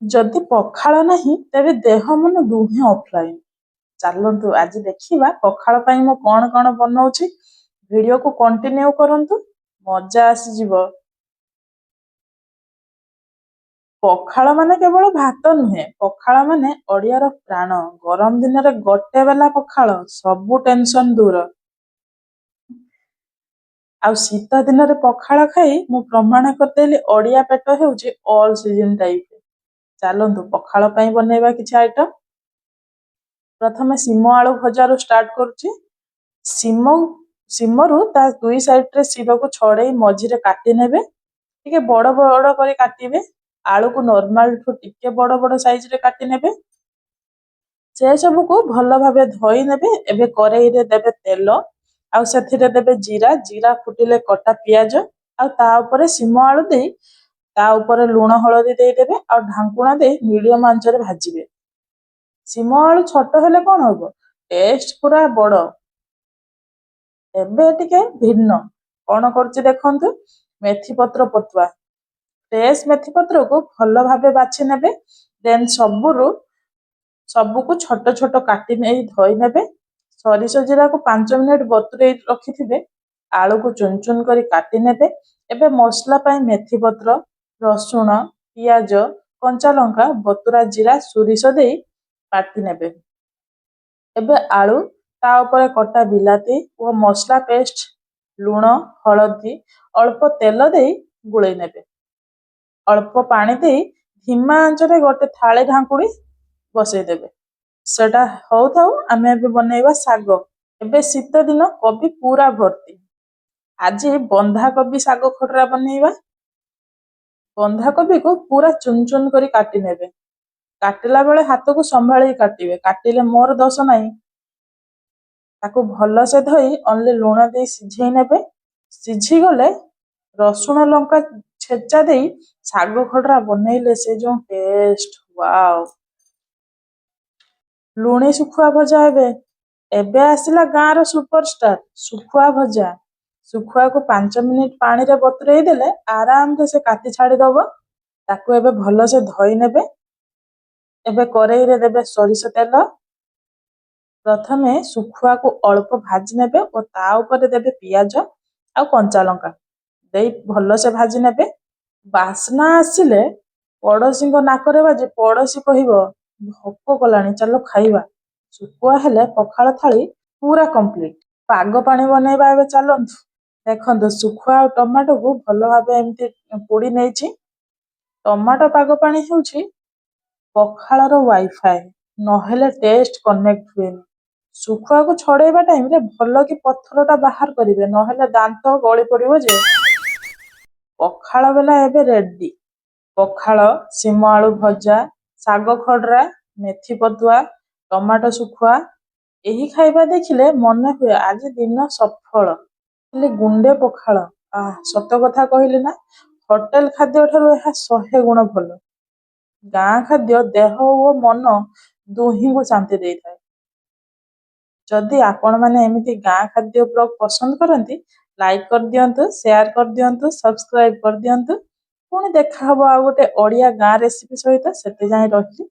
ଯଦି ପଖାଳ ନାହିଁ ତେବେ ଦେହ ମନ ଦୁହେଁ ଅଫଲାଇନ୍। ଚାଲନ୍ତୁ ଆଜି ଦେଖିବା ପଖାଳ ପାଇଁ ମୁଁ କଣ କଣ ବନଉଛି। ଭିଡିଓକୁ କଣ୍ଟିନ୍ୟୁ କରନ୍ତୁ, ମଜା ଆସିଯିବ। ପଖାଳ ମାନେ କେବଳ ଭାତ ନୁହେଁ, ପଖାଳ ମାନେ ଓଡ଼ିଆର ପ୍ରାଣ। ଗରମ ଦିନରେ ଗୋଟେ ବେଲା ପଖାଳ, ସବୁ ଟେନସନ ଦୂର। ଆଉ ଶୀତ ଦିନରେ ପଖାଳ ଖାଇ ମୁଁ ପ୍ରମାଣ କରିଦେଲି ଓଡ଼ିଆ ପେଟ ହେଉଛି ଅଲ୍ ସିଜନ ଟାଇପ। ଚାଲନ୍ତୁ ପଖାଳ ପାଇଁ ବନେଇବା କିଛି ଆଇଟମ। ପ୍ରଥମେ ଶିମ ଆଳୁ ଭଜାରୁ ଷ୍ଟାର୍ଟ କରୁଛି। ଶିମରୁ ତା ଦୁଇ ସାଇଡରେ ଶିରକୁ ଛଡେଇ ମଝିରେ କାଟି ନେବେ। ଟିକେ ବଡ ବଡ କରି କାଟିବେ। ଆଳୁକୁ ନର୍ମାଲଠୁ ଟିକେ ବଡ ବଡ ସାଇଜରେ କାଟି ନେବେ। ସେ ସବୁକୁ ଭଲ ଭାବେ ଧୋଇ ନେବେ। ଏବେ କରେଇରେ ଦେବେ ତେଲ, ଆଉ ସେଥିରେ ଦେବେ ଜିରା। ଜିରା ଫୁଟିଲେ କଟା ପିଆଜ, ଆଉ ତା ଉପରେ ଶିମ ଆଳୁ ଦେଇ ତା ଉପରେ ଲୁଣ ହଳଦୀ ଦେଇଦେବେ, ଆଉ ଢାଙ୍କୁଣା ଦେଇ ମିଡିୟମ ଆଞ୍ଚରେ ଭାଜିବେ। ଶିମ ଆଳୁ ଛୋଟ ହେଲେ କଣ ହବ, ଟେଷ୍ଟ ପୁରା ବଡ। ଏବେ ଟିକେ ଭିନ୍ନ କଣ କରୁଛି ଦେଖନ୍ତୁ। ମେଥି ପତ୍ର ପତୁଆ, ଫ୍ରେଶ ମେଥି ପତ୍ରକୁ ଭଲ ଭାବେ ବାଛି ନେବେ। ଦେନ୍ ସବୁକୁ ଛୋଟ ଛୋଟ କାଟି ନେଇ ଧୋଇ ନେବେ। ସୋରିଷ ଜିରାକୁ 5 ମିନିଟ ବତୁରେଇ ରଖିଥିବେ। ଆଳୁକୁ ଚୁନ ଚୁନ କରି କାଟି ନେବେ। ଏବେ ମସଲା ପାଇଁ ମେଥି ପତ୍ର, ରସୁଣ, ପିଆଜ, କଞ୍ଚା ଲଙ୍କା, ବତୁରା ଜିରା, ସୋରିଷ ଦେଇ ବାଟି ନେବେ। ଏବେ ଆଳୁ, ତା ଉପରେ କଟା ବିଲାତି ଓ ମସଲା ପେଷ୍ଟ, ଲୁଣ, ହଳଦୀ, ଅଳ୍ପ ତେଲ ଦେଇ ଗୋଳେଇ ନେବେ। ଅଳ୍ପ ପାଣି ଦେଇ ଧିମା ଆଞ୍ଚରେ ଗୋଟେ ଥାଳି ଢାଙ୍କୁଣି ବସେଇଦେବେ। ସେଟା ହଉଥାଉ, ଆମେ ଏବେ ବନେଇବା ଶାଗ। ଏବେ ଶୀତ ଦିନ, କୋବି ପୁରା ଭର୍ତ୍ତି। ଆଜି ବନ୍ଧାକୋବି ଶାଗ ଖଡରା ବନେଇବା। ବନ୍ଧାକୋବିକୁ ପୁରା ଚୁନ ଚୁନ କରି କାଟି ନେବେ। କାଟିଲା ବେଳେ ହାତକୁ ସମ୍ଭାଳିକି କାଟିବେ, କାଟିଲେ ମୋର ଦୋଷ ନାହିଁ। ତାକୁ ଭଲସେ ଧୋଇ ଅନଲି ଲୁଣ ଦେଇ ସିଝେଇ ନେବେ। ସିଝିଗଲେ ରସୁଣ ଲଙ୍କା ଛେଚା ଦେଇ ଶାଗ ଖଡରା ବନେଇଲେ ସେ ଯୋଉ ଟେଷ୍ଟ, ୱାଓ। ଲୁଣି ଶୁଖୁଆ ଭଜା। ଏବେ ଆସିଲା ଗାଁର ସୁପରଷ୍ଟାର ଶୁଖୁଆ ଭଜା। ଶୁଖୁଆକୁ 5 ମିନିଟ ପାଣିରେ ବତୁରେଇ ଦେଲେ ଆରାମରେ ସେ କାତି ଛାଡିଦବ। ତାକୁ ଏବେ ଭଲସେ ଧୋଇ ନେବେ। ଏବେ କରେଇରେ ଦେବେ ସୋରିଷ ତେଲ। ପ୍ରଥମେ ଶୁଖୁଆକୁ ଅଳ୍ପ ଭାଜି ନେବେ ଓ ତା ଉପରେ ଦେବେ ପିଆଜ ଆଉ କଞ୍ଚା ଲଙ୍କା ଦେଇ ଭଲସେ ଭାଜି ନେବେ। ବାସ୍ନା ଆସିଲେ ପଡୋଶୀଙ୍କ ନାକରେ ବାଜେ, ପଡୋଶୀ କହିବ ଭୋକ କଲାଣି, ଚାଲ ଖାଇବା। ଶୁଖୁଆ ହେଲେ ପଖାଳ ଥାଳି ପୁରା କମ୍ପ୍ଲିଟ। ପାଗ ପାଣି ବନେଇବା ଏବେ ଚାଲନ୍ତୁ। ଦେଖନ୍ତୁ ଶୁଖୁଆ ଆଉ ଟମାଟୋକୁ ଭଲ ଭାବେ ଏମିତି ପୋଡି ନେଇଛି। ଟମାଟୋ ପାଗ ପାଣି ହେଉଛି ପଖାଳର ୱାଇଫାଇ, ନହେଲେ ଟେଷ୍ଟ କନେକ୍ଟ ହୁଏନି। ଶୁଖୁଆକୁ ଛଡେଇବା ଟାଇମରେ ଭଲ କି ପଥରଟା ବାହାର କରିବେ, ନହେଲେ ଦାନ୍ତ ଗଳି ପଡିବ ଯେ। ପଖାଳ ବେଲା ଏବେ ରେଡି। ପଖାଳ, ଶିମ ଆଳୁ ଭଜା, ଶାଗ ଖଡରା, ମେଥି ପତୁଆ, ଟମାଟୋ ଶୁଖୁଆ। ଏହି ଖାଇବା ଦେଖିଲେ ମନେ ହୁଏ ଆଜି ଦିନ ସଫଳ। ହେଲେ ଗୁଣ୍ଡେ ପଖାଳ, ସତ କଥା କହିଲି ନା, ହୋଟେଲ ଖାଦ୍ୟ ଠାରୁ ଏହା 100 ଗୁଣ ଭଲ। ଗାଁ ଖାଦ୍ୟ ଦେହ ଓ ମନ ଦୁହିଁଙ୍କୁ ଶାନ୍ତି ଦେଇଥାଏ। ଯଦି ଆପଣମାନେ ଏମିତି ଗାଁ ଖାଦ୍ୟ ବ୍ଲଗ ପସନ୍ଦ କରନ୍ତି, ଲାଇକ୍ କରିଦିଅନ୍ତୁ, ସେୟାର କରିଦିଅନ୍ତୁ, ସବସ୍କ୍ରାଇବ କରିଦିଅନ୍ତୁ। ପୁଣି ଦେଖାହବ ଆଉ ଗୋଟେ ଓଡ଼ିଆ ଗାଁ ରେସିପି ସହିତ। ସେତେ ଯାଏଁ ରହିଲି।